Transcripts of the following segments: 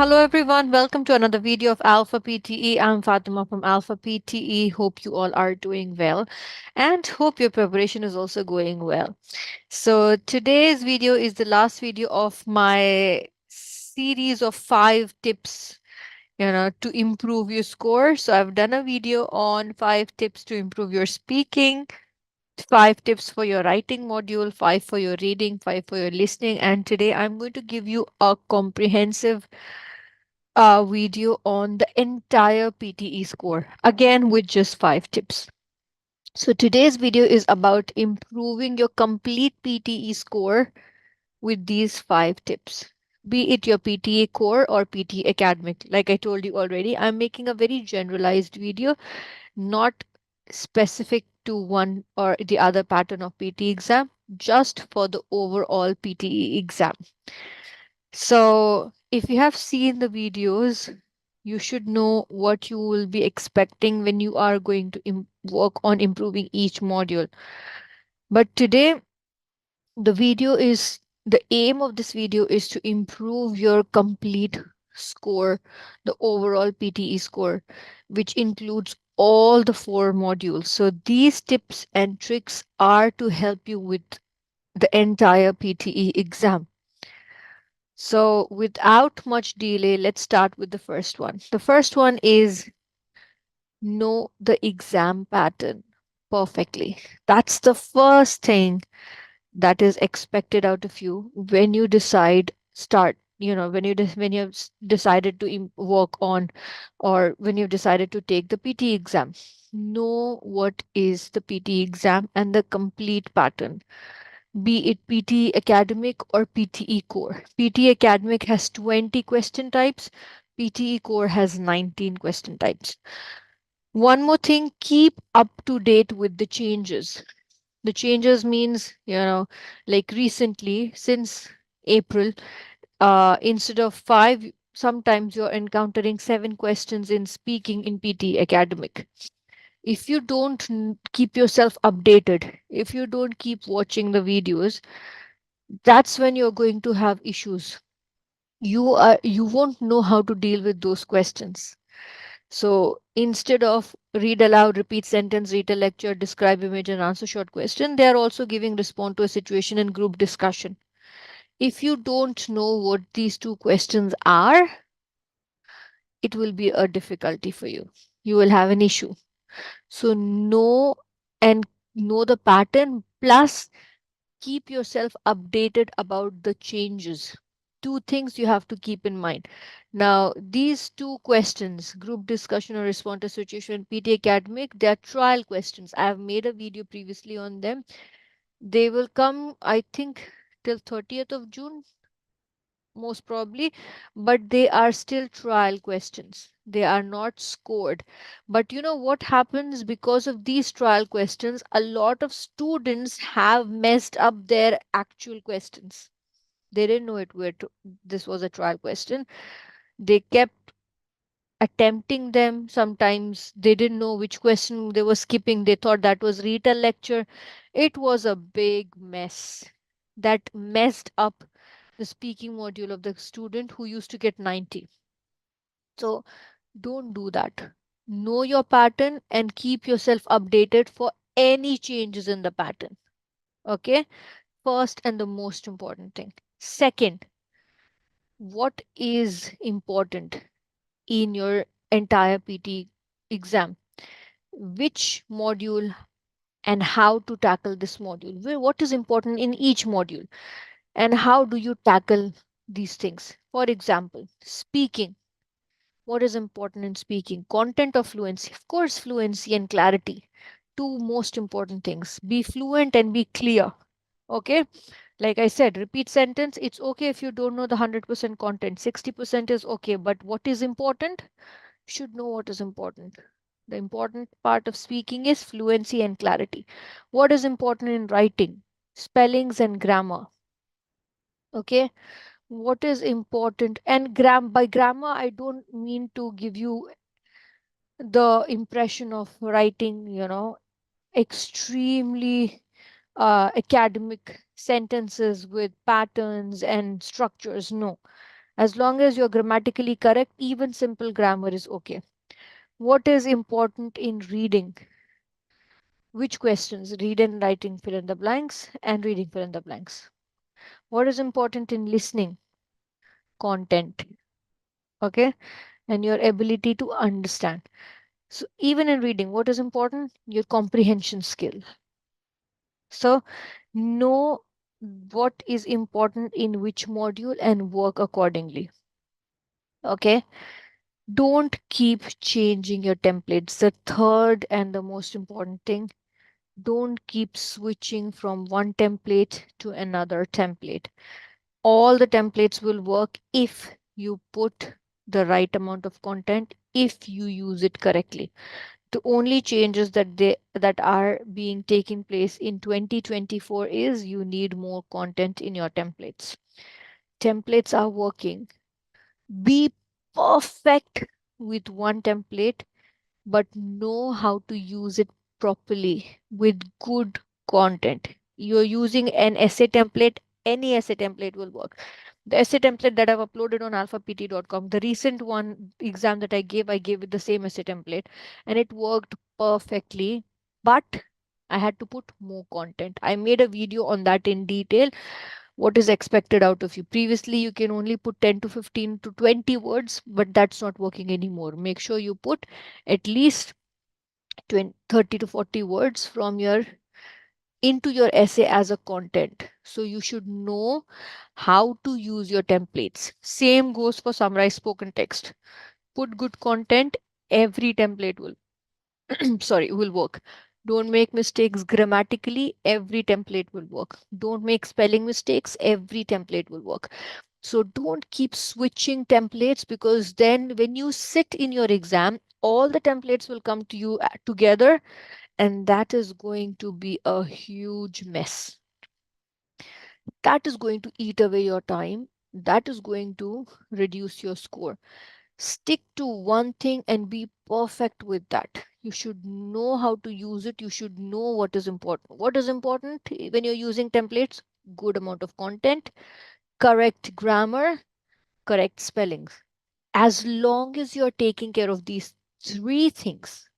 Hello everyone, welcome to another video of Alpha PTE. I'm Fatima from Alpha PTE. Hope you all are doing well and hope your preparation is also going well. So today's video is the last video of my series of 5 tips, to improve your score. So I've done a video on 5 tips to improve your speaking, 5 tips for your writing module, 5 for your reading, 5 for your listening, and today I'm going to give you a comprehensive video on the entire PTE score, again with just 5 tips. So today's video is about improving your complete PTE score with these 5 tips. Be it your PTE core or PTE academic. Like I told you already, I'm making a very generalized video, not specific to one or the other pattern of PTE exam, just for the overall PTE exam. So, if you have seen the videos, you should know what you will be expecting when you are going to work on improving each module. But today, the aim of this video is to improve your complete score, the overall PTE score, which includes all the 4 modules. So, these tips and tricks are to help you with the entire PTE exam. So, without much delay, let's start with the first one. The first one is know the exam pattern perfectly. That's the first thing that is expected out of you when you decide start when when you've decided to work on, or when you've decided to take the PT exam. Know what is the PT exam and the complete pattern, be it PT academic or PTE core. PT academic has 20 question types, PTE core has 19 question types. One more thing, keep up to date with the changes. The changes means, like recently, since April, instead of 5, sometimes you're encountering 7 questions in speaking in PT academic. If you don't keep yourself updated, if you don't keep watching the videos, that's when you're going to have issues. You won't know how to deal with those questions. So instead of read aloud, repeat sentence, read a lecture, describe image, and answer short question, they are also giving respond to a situation and group discussion. If you don't know what these 2 questions are, it will be a difficulty for you. You will have an issue. So and know the pattern, plus keep yourself updated about the changes. 2 things you have to keep in mind. Now, these 2 questions, group discussion or respond to situation, PT academic, they are trial questions. I have made a video previously on them. They will come, I think, till 30th of June, most probably, but they are still trial questions. They are not scored. But you know what happens because of these trial questions? A lot of students have messed up their actual questions. They didn't know this was a trial question. They kept attempting them. Sometimes they didn't know which question they were skipping. They thought that was read a lecture. It was a big mess that messed up the speaking module of the student who used to get 90. So don't do that. Know your pattern and keep yourself updated for any changes in the pattern. Okay? First and the most important thing. Second, what is important in your entire PT exam? Which module and how to tackle this module? What is important in each module? And how do you tackle these things? For example, speaking. What is important in speaking? Content or fluency? Of course, fluency and clarity. 2 most important things. Be fluent and be clear. Okay. Like I said, repeat sentence. It's okay if you don't know the 100% content. 60% is okay. But what is important? Should know what is important. The important part of speaking is fluency and clarity. What is important in writing? Spellings and grammar. Okay. What is important? And by grammar, I don't mean to give you the impression of writing, extremely academic sentences with patterns and structures. No. As long as you're grammatically correct, even simple grammar is okay. What is important in reading? Which questions? Read and writing fill in the blanks and reading fill in the blanks. What is important in listening? Content. Okay. And your ability to understand. So, even in reading, what is important? Your comprehension skill. So, know what is important in which module and work accordingly. Okay. Don't keep changing your templates. The third and the most important thing, don't keep switching from one template to another template. All the templates will work if you put the right amount of content, if you use it correctly. The only changes that are being taken place in 2024 is you need more content in your templates. Templates are working. Be perfect with one template, but know how to use it properly with good content. You're using an essay template, any essay template will work. The essay template that I've uploaded on alfa-pt.com, the recent one exam that I gave with the same essay template, and it worked perfectly. But I had to put more content. I made a video on that in detail. What is expected out of you? Previously, you can only put 10 to 15 to 20 words, but that's not working anymore. Make sure you put at least 20, 30 to 40 words from your into your essay as a content. So you should know how to use your templates. Same goes for summarize spoken text. Put good content, every template will sorry, will work. Don't make mistakes grammatically, every template will work. Don't make spelling mistakes, every template will work. So don't keep switching templates, because then when you sit in your exam, all the templates will come to you together, and that is going to be a huge mess. That is going to eat away your time. That is going to reduce your score. Stick to one thing and be perfect with that. You should know how to use it. You should know what is important. What is important when you're using templates? Good amount of content, correct grammar, correct spellings. As long as you're taking care of these three things,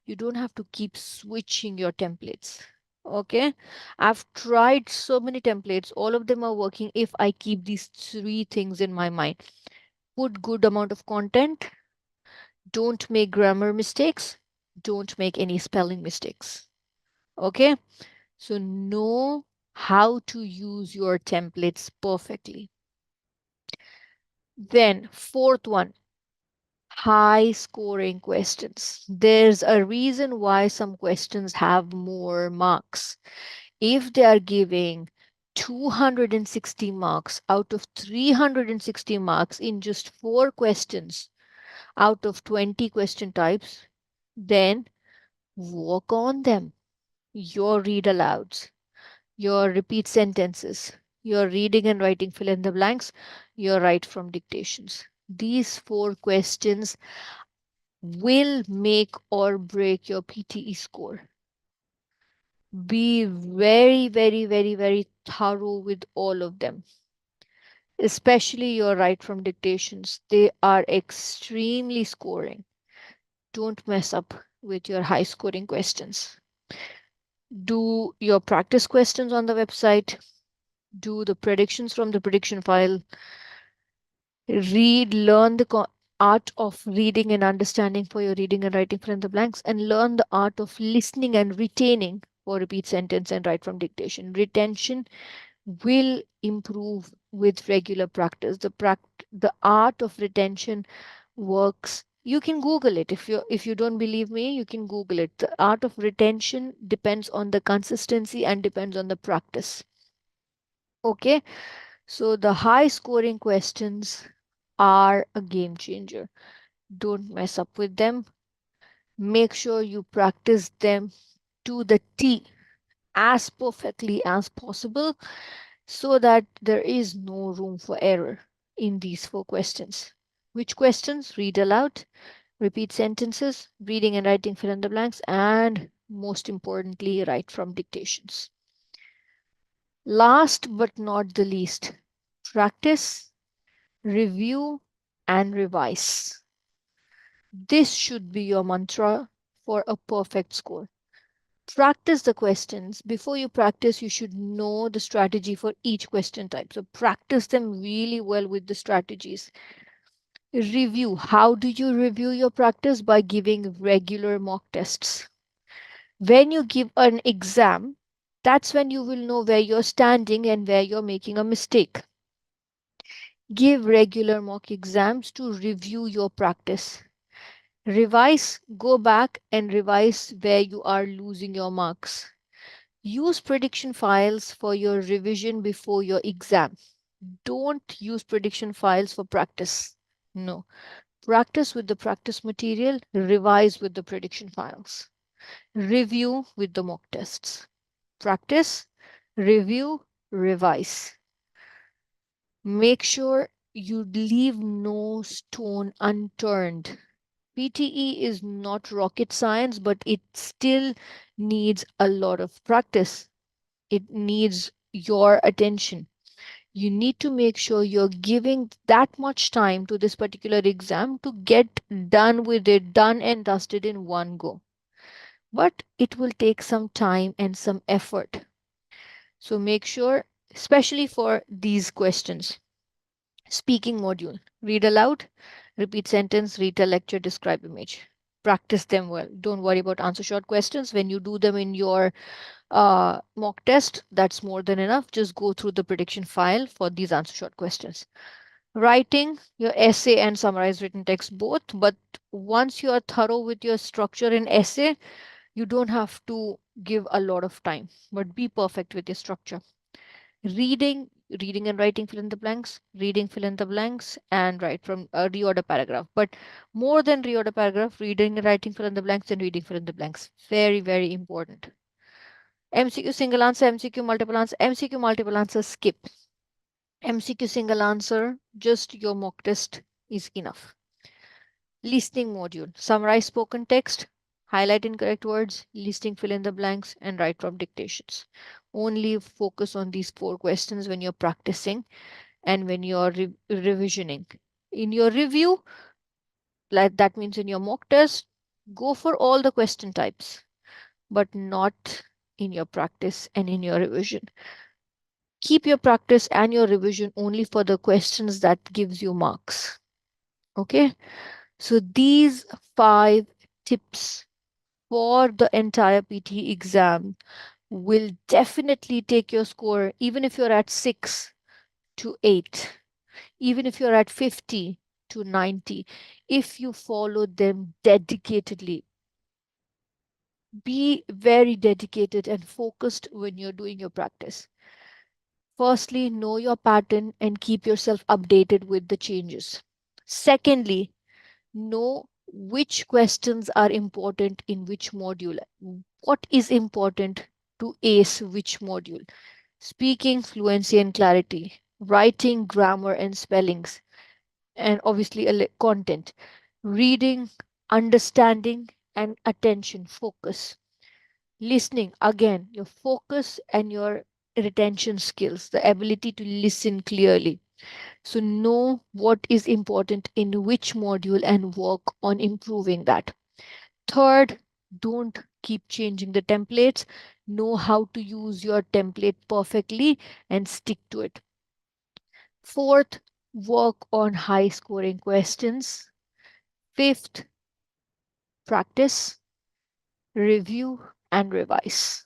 you don't have to keep switching your templates. Okay. I've tried so many templates. All of them are working if I keep these three things in my mind. Put good amount of content. Don't make grammar mistakes. Don't make any spelling mistakes. Okay. So know how to use your templates perfectly. Then fourth one, high scoring questions. There's a reason why some questions have more marks. If they are giving 260 marks out of 360 marks in just 4 questions out of 20 question types, then work on them. Your read alouds, your repeat sentences, your reading and writing fill in the blanks, your write from dictations. These 4 questions will make or break your PTE score. Be very, very, very, very thorough with all of them, especially your write from dictations. They are extremely scoring. Don't mess up with your high scoring questions. Do your practice questions on the website, do the predictions from the prediction file, learn the art of reading and understanding for your reading and writing fill in the blanks, and learn the art of listening and retaining for repeat sentence and write from dictation. Retention will improve with regular practice. The art of retention works. You can Google it. If you don't believe me, you can Google it. The art of retention depends on the consistency and depends on the practice. Okay, so the high scoring questions are a game changer. Don't mess up with them. Make sure you practice them to the T as perfectly as possible, so that there is no room for error in these 4 questions. Which questions? Read aloud, repeat sentences, reading and writing fill in the blanks, and most importantly, write from dictations. Last but not the least, practice, Review and revise. This should be your mantra for a perfect score. Practice the questions. Before you practice, you should know the strategy for each question type. So practice them really well with the strategies. Review. How do you review your practice? By giving regular mock tests. When you give an exam, that's when you will know where you're standing and where you're making a mistake. Give regular mock exams to review your practice. Revise, go back and revise where you are losing your marks. Use prediction files for your revision before your exam. Don't use prediction files for practice. No. Practice with the practice material, revise with the prediction files. Review with the mock tests. Practice, review, revise. Make sure you leave no stone unturned. PTE is not rocket science, but it still needs a lot of practice. It needs your attention. You need to make sure you're giving that much time to this particular exam to get done with it, done and dusted in one go. But it will take some time and some effort. So make sure, especially for these questions. Speaking module. Read aloud, repeat sentence, retell lecture, describe image. Practice them well. Don't worry about answer short questions. When you do them in your mock test, that's more than enough. Just go through the prediction file for these answer short questions. Writing your essay and summarized written text both, but once you are thorough with your structure in essay, you don't have to give a lot of time, but be perfect with your structure. Reading, reading and writing fill in the blanks, reading fill in the blanks, and write from a reorder paragraph. But more than reorder paragraph, reading and writing fill in the blanks and reading fill in the blanks. Very, very important. MCQ single answer, MCQ multiple answer, MCQ multiple answer, skip. MCQ single answer, just your mock test is enough. Listening module, summarize spoken text, highlight incorrect words, listing fill in the blanks, and write from dictations. Only focus on these four questions when you're practicing and when you're revisioning. In your review, like that means in your mock test, go for all the question types, but not in your practice and in your revision. Keep your practice and your revision only for the questions that gives you marks. Okay, so these 5 tips for the entire PTE exam will definitely take your score, even if you're at 6 to 8, even if you're at 50 to 90, if you follow them dedicatedly. Be very dedicated and focused when you're doing your practice. Firstly, know your pattern and keep yourself updated with the changes. Secondly, know which questions are important in which module. What is important to ace which module? Speaking, fluency, and clarity, writing, grammar, and spellings, and obviously content, reading, understanding, and attention, focus. Listening, again, your focus and your retention skills, the ability to listen clearly. So, know what is important in which module and work on improving that. Third, don't keep changing the templates. Know how to use your template perfectly and stick to it. Fourth, work on high scoring questions. Fifth, practice, review, and revise.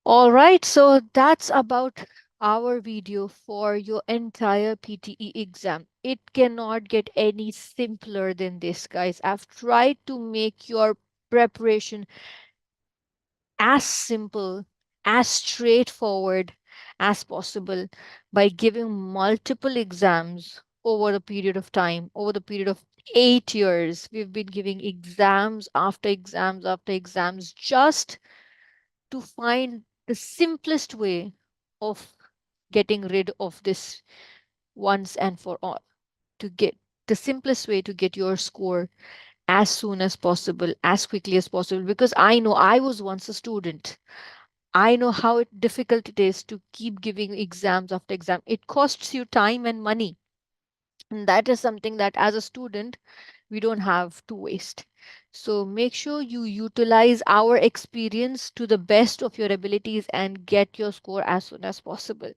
All right, so that's about our video for your entire PTE exam. It cannot get any simpler than this, guys. I've tried to make your preparation as simple, as straightforward as possible by giving multiple exams over a period of time, over the period of 8 years. We've been giving exams after exams after exams just to find the simplest way of getting rid of this once and for all. To get the simplest way to get your score as soon as possible, as quickly as possible, because I know I was once a student. I know how difficult it is to keep giving exams after exam. It costs you time and money. And that is something that as a student, we don't have to waste. So make sure you utilize our experience to the best of your abilities and get your score as soon as possible.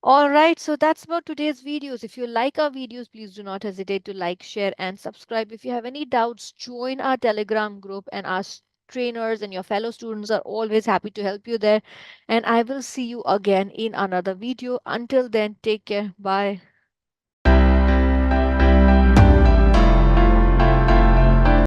All right, so that's about today's videos. If you like our videos, please do not hesitate to like, share, and subscribe. If you have any doubts, join our Telegram group, and our trainers and your fellow students are always happy to help you there. And I will see you again in another video. Until then, take care. Bye.